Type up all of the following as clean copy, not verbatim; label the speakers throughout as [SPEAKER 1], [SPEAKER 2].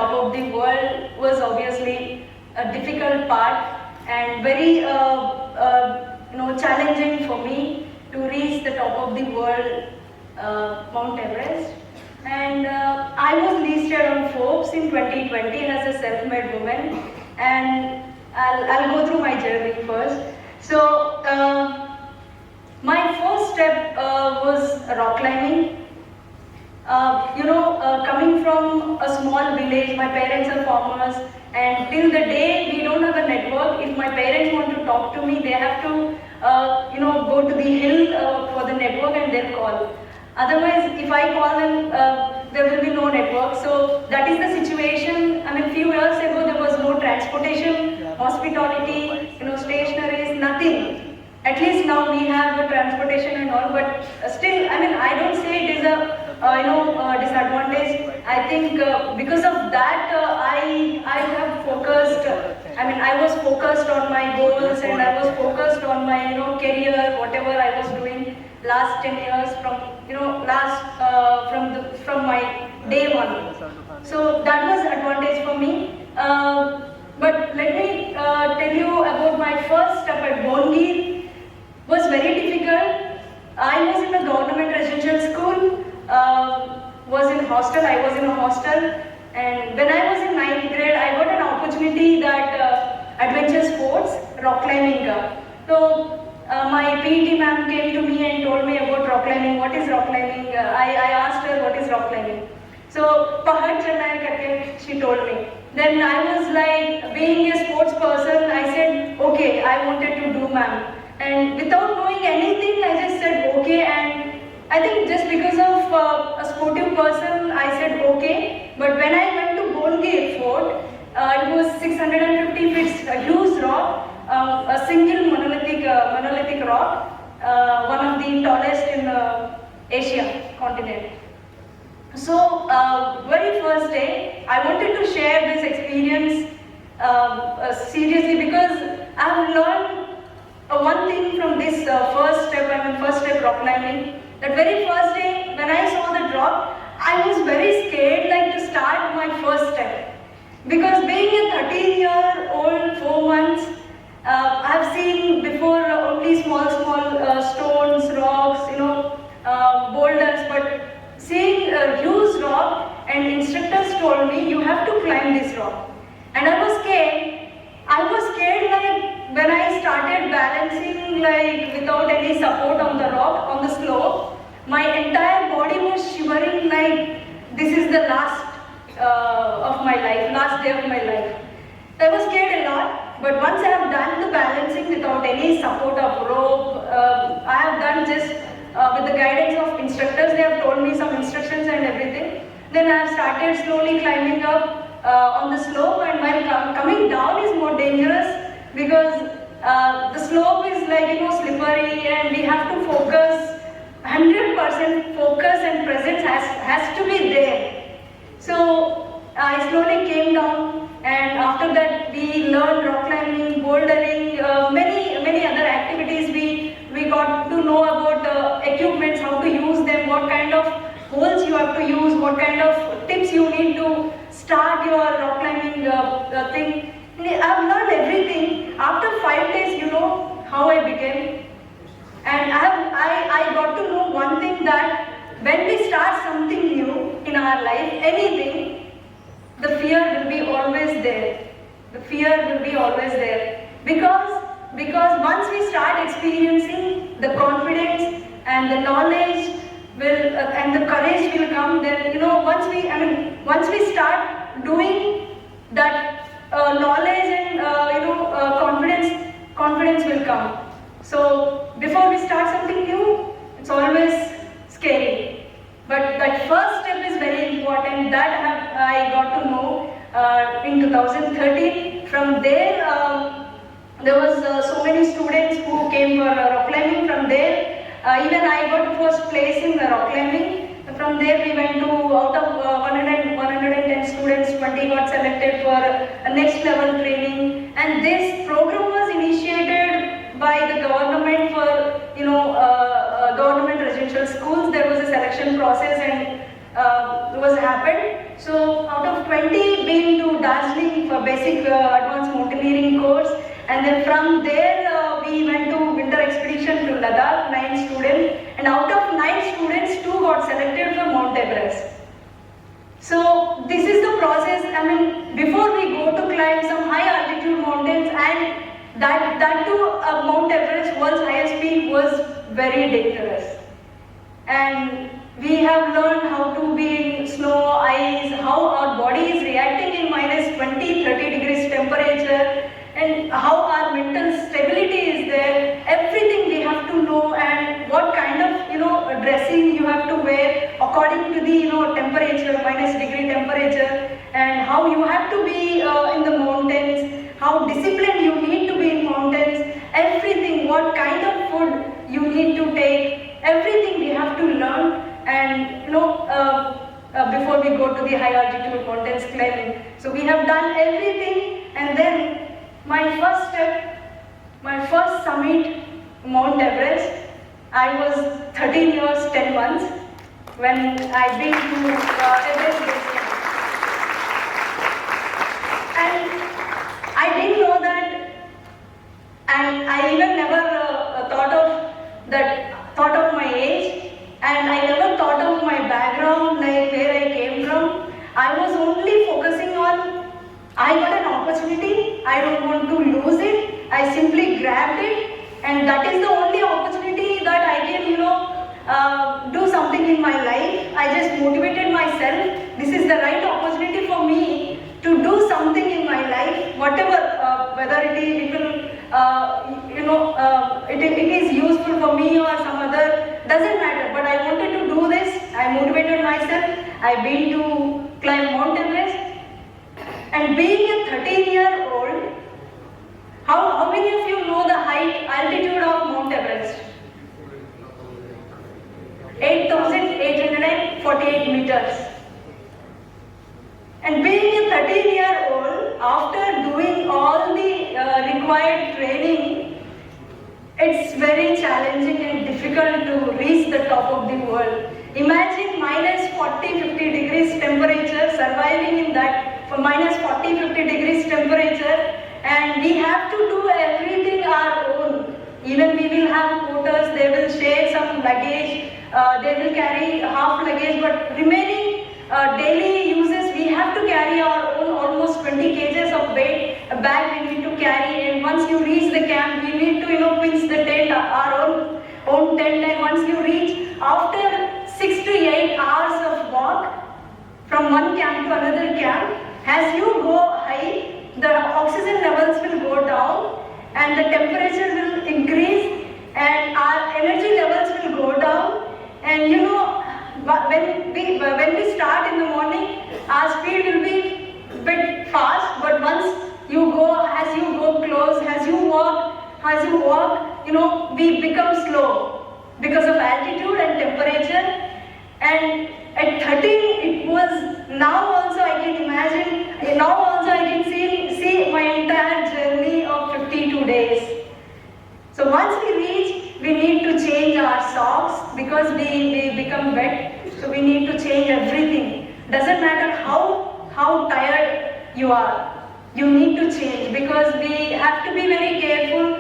[SPEAKER 1] top of the world was obviously a difficult part and very challenging for me to reach the top of the world, Mount Everest. And I was listed on Forbes in 2020 as a self-made woman, and I'll go through my journey first. So my first step was rock climbing. Coming from a small village, my parents are farmers, and till the day we don't have a network. If my parents want to talk to me, they have to go to the hill for the network and they'll call. Otherwise, if I call them, there will be no network. So that is the situation. I mean, few years ago there was no transportation, hospitality, stationaries, nothing. At least now we have a transportation and all, but still, I mean, I don't say it is a disadvantage. I think because of that, I have focused. I mean, I was focused on my goals and I was focused on my career, whatever I was doing last 10 years from my day one. So that was advantage for me. But let me tell you about my first step at Bongir. Was very difficult. I was in a government residential school, was in hostel, I was in a hostel, and when I was in 9th grade, I got an opportunity that adventure sports, rock climbing. So my PET ma'am came to me and told me about rock climbing. What is rock climbing? I asked her what is rock climbing. So Pahad Chennai karke she told me. Then I was like, being a sports person, I said, okay, I wanted to do ma'am. And without knowing anything, I just said okay, and I think just because of a sportive person, I said okay. But when I went to Bongir Fort, it was 650 feet, a huge rock, a single monolithic rock, one of the tallest in Asia continent. So, very first day, I wanted to share this experience seriously because I have learned one thing from this first step rock climbing. That very first day when I saw the drop, I was very scared to start my first step. Because being a 13-year-old, 4 months, I have seen before only small stones, rocks, boulders, but seeing a huge rock, and instructors told me you have to climb this rock. And I was scared. When I started balancing without any support on the rock, on the slope, my entire body was shivering this is the last day of my life. I was scared a lot, but once I have done the balancing without any support of rope, I have done just with the guidance of instructors. They have told me some instructions and everything. Then I have started slowly climbing up on the slope, and while coming down is more dangerous because the slope is slippery, and we have to focus, 100% focus and presence has to be there. So I slowly came down, and after that we learned rock climbing, bouldering, many other activities. We got to know about equipments, how to use them, what kind of holes you have to use, what kind of tips you need to start your rock climbing thing. I've learned everything. After 5 days, how I became. And I got to know one thing, that when we start something new in our life, anything, the fear will be always there. The fear will be always there. Because once we start experiencing, the confidence and the knowledge will and the courage will come. Then once we start doing that, knowledge and confidence will come. So before we start something new, it's always scary. But that first step is very important. That I got to know in 2013. From there, there was so many students who came for rock climbing. From there, even I got first place in the rock climbing. From there we went to, out of 110 students, 20 got selected for a next level training. And this program was initiated by the government for, government residential schools. There was a selection process and was happened. So out of 20 Darjeeling for basic advanced mountaineering course, and then from there we went to winter expedition to Ladakh, 9 students, and out of 9 students, 2 got selected for Mount Everest. So this is the process. I mean, before we go to climb some high altitude mountains, and that too, Mount Everest, world's highest peak, was very dangerous. And we have learned how to be in snow, ice, how our body is reacting in minus 20, 30 degrees temperature, and how our mental stability is there. Everything we have to know, and what kind of dressing you have to wear according to the temperature, minus degree temperature, and how you have to be in the mountains, how disciplined you need to be in mountains, everything, what kind of food you need to take, everything we have to learn. And before we go to the high altitude mountains climbing. So we have done everything, and then my first step, my first summit, Mount Everest. I was 13 years, 10 months when I've been to Everest base camp. And I didn't know that, and I even never thought of my age, and I never thought of my background, like where I came from. I was only focusing on, I got an opportunity, I don't want to lose it. I simply grabbed it, and that is the only opportunity that I can, do something in my life. I just motivated myself. This is the right opportunity for me to do something in my life, whatever, whether it is useful for me or some other, doesn't matter. But I wanted to do this. I motivated myself. I've been to climb Mount Everest. And being a 13-year-old, how many of you know the height, altitude of Mount Everest? 8,848 meters. And being a 13-year-old, after doing all the required training, it's very challenging and difficult to reach the top of the world. Imagine minus 40-50 degrees temperature, surviving in that for minus 40-50 degrees temperature, and we have to do everything our own. Even we will have porters, they will share some luggage, they will carry half luggage, but remaining daily uses, we have to carry our own almost 20 kgs of weight, a bag we need to carry, and once you reach the camp, we need to pinch the tent, our own tent, and once you reach, after 6 to 8 hours of walk from one camp to another camp, as you go high, the oxygen levels will go down, and the temperature will increase, and our energy levels will go down, and when we start in the morning, our speed will be a bit fast, but once you go, as you go close, as you walk, we become slow because of altitude and temperature. And at 13, it was, now also I can imagine, now also I can see my entire journey of 52 days. So once we reach, we need to change our socks because we become wet. So we need to change everything. Doesn't matter how tired you are. You need to change because we have to be very careful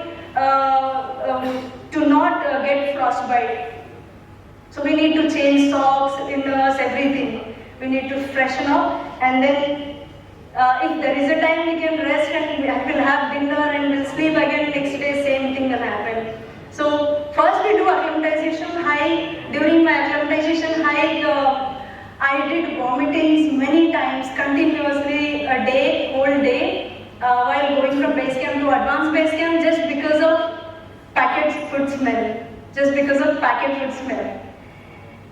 [SPEAKER 1] to not get frostbite. So we need to change socks, inners, everything. We need to freshen up, and then if there is a time we can rest and we'll have dinner and we'll sleep again, next day same thing will happen. So first we do acclimatization hike. During my acclimatization hike, I did vomitings many times, continuously, a day, whole day, while going from base camp to advanced base camp, just because of packet food smell. Just because of packet food smell.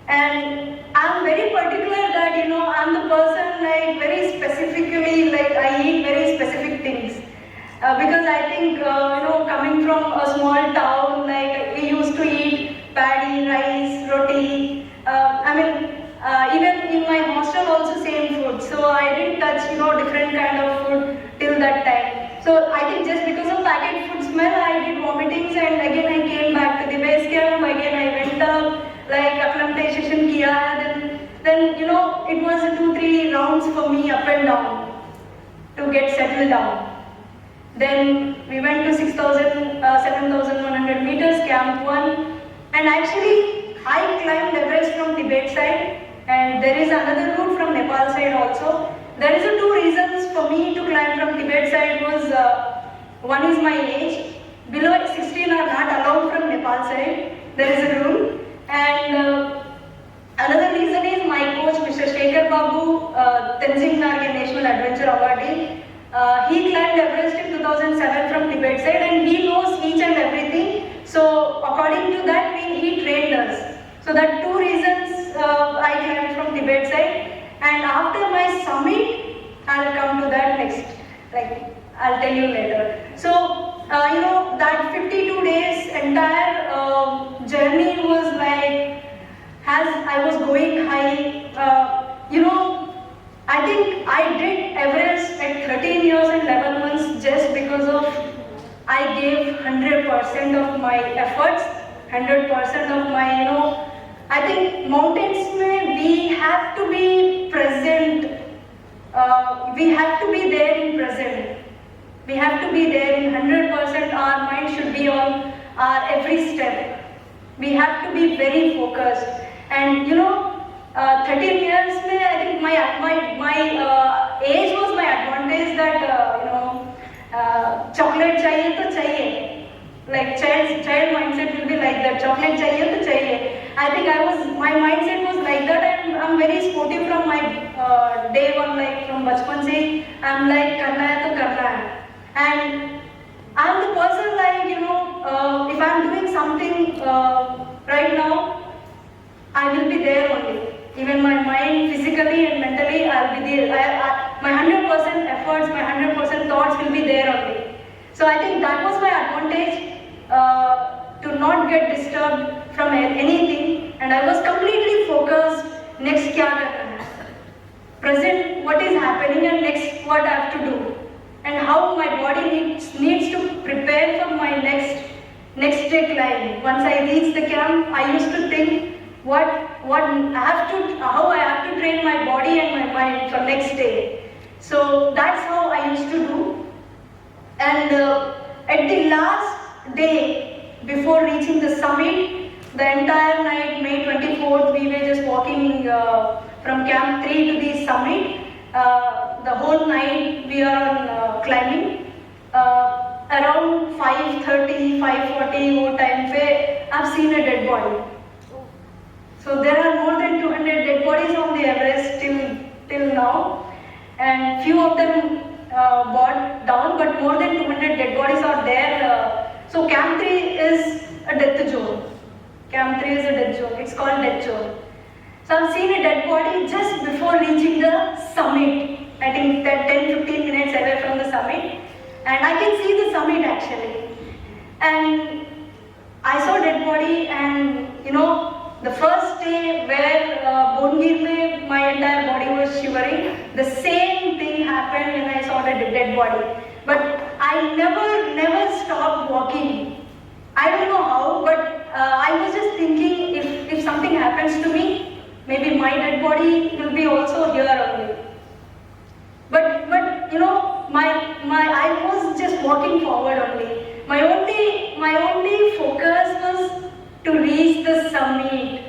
[SPEAKER 1] And I'm very particular that, I'm the person very specifically, I eat very specific things. Because I think, coming from a small town, we used to eat paddy, rice, roti. Even in my hostel also same food. So I didn't touch, different kind of food till that time. So I think just because of packet food smell, I did vomitings, and again I came back to the base camp, again I went up, acclimatization kiya, then it was 2-3 rounds for me up and down to get settled down. Then we went to 7,100 meters, Camp 1, and actually I climbed Everest from Tibet side, and there is another route from Nepal side also. There is two reasons for me to climb from Tibet side was, one is my age, below 16 are not allowed from Nepal side, there is a rule, and another reason is my coach Mr. Shekhar Babu, TEDxIIMLucknow National Adventure Awardee. He climbed Everest in 2007 from Tibet side, and he knows each and everything. So according to that, he trained us. So that two reasons I climbed from Tibet side. And after my summit, I'll come to that next. Like I'll tell you later. So that 52 days entire journey was like, as I was going high. I think I did Everest at 13 years and 11 months just because of I gave 100% of my efforts, 100% of my, I think mountains mein we have to be present, we have to be there in present. We have to be there in 100%, our mind should be on our every step. We have to be very focused. And 13 years, I think my age was my advantage that chocolate chahiye to chahiye. Like child mindset will be like that. Chocolate chahiye to chahiye. I think my mindset was like that, and I'm very sportive from my day one, like from bachpan se. I'm like karna hai to karna hai. And I'm the person like if I'm doing something right now, I will be there only. Even my mind, physically and mentally, I'll be there. My 100% efforts, my 100% thoughts will be there only. So I think that was my advantage, to not get disturbed from anything. And I was completely focused, next kya karna hai. Present, what is happening, and next what I have to do. And how my body needs to prepare for my next day climb. Once I reach the camp, I used to think how I have to train my body and my mind for next day. So that's how I used to do. And at the last day before reaching the summit, the entire night, May 24th, we were just walking from Camp 3 to the summit. The whole night we are on climbing. Around 5:30, 5:40 wo time pe I've seen a dead body. So there are more than 200 dead bodies on the Everest till now, and few of them brought down, but more than 200 dead bodies are there. So Camp 3 is a death zone. Camp 3 is a death zone. It's called death zone. So I've seen a dead body just before reaching the summit. I think that 10-15 minutes away from the summit, and I can see the summit actually. And I saw dead body, and the first day where Bongir mein my entire body was shivering, the same thing happened when I saw the dead body. But I never stopped walking. I don't know how, but I was just thinking, if something happens to me, maybe my dead body will be also here only. But I was just walking forward only. My only focus was to reach the summit.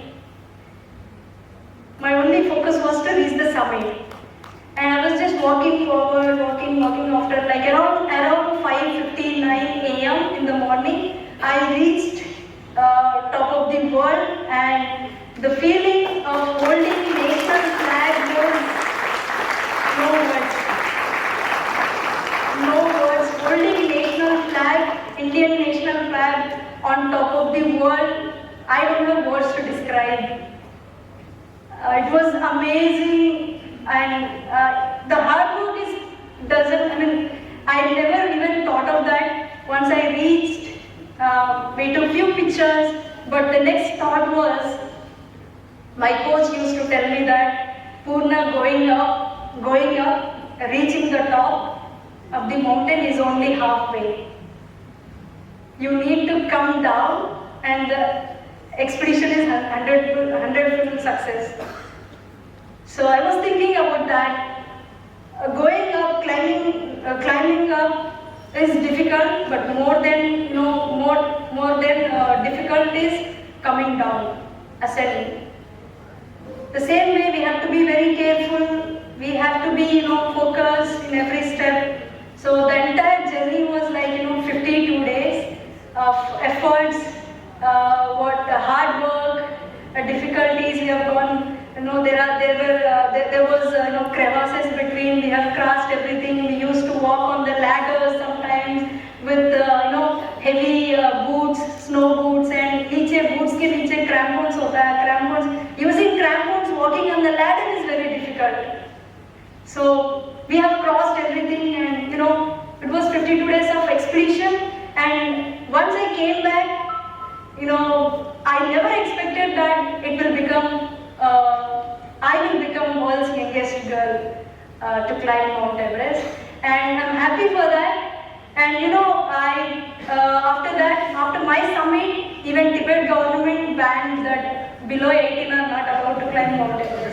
[SPEAKER 1] My only focus was to reach the summit. And I was just walking forward, walking after like around 5:59 a.m. in the morning. I reached top of the world, and the feeling of holding national flag was no words. Holding national flag, Indian national flag on top of the world, I don't know words to describe. It was amazing, and the hard work I never even thought of that. Once I reached, we took few pictures, but the next thought was, my coach used to tell me that Poorna, going up, reaching the top of the mountain is only halfway. You need to come down, and the expedition is 100% success. So I was thinking about that. Going up, climbing climbing up is difficult, but more than difficult is coming down, ascending. The same way we have to be very careful. We have to be focused in every step. So the entire journey was like 52 days of efforts, hard work, difficulties we have gone. There was crevasses between. We have crossed everything. We used to walk on the ladders sometimes with heavy boots, snow boots, and नीचे boots के नीचे crampons होता है. Crampons, using crampons walking on the ladder is very difficult. So we have crossed everything, and it was 52 days of expedition. And once I came back, I never expected that it will become, I will become world's youngest girl to climb Mount Everest, and I'm happy for that. And after that, after my summit, even Tibet government banned that below 18 are not allowed to climb Mount Everest.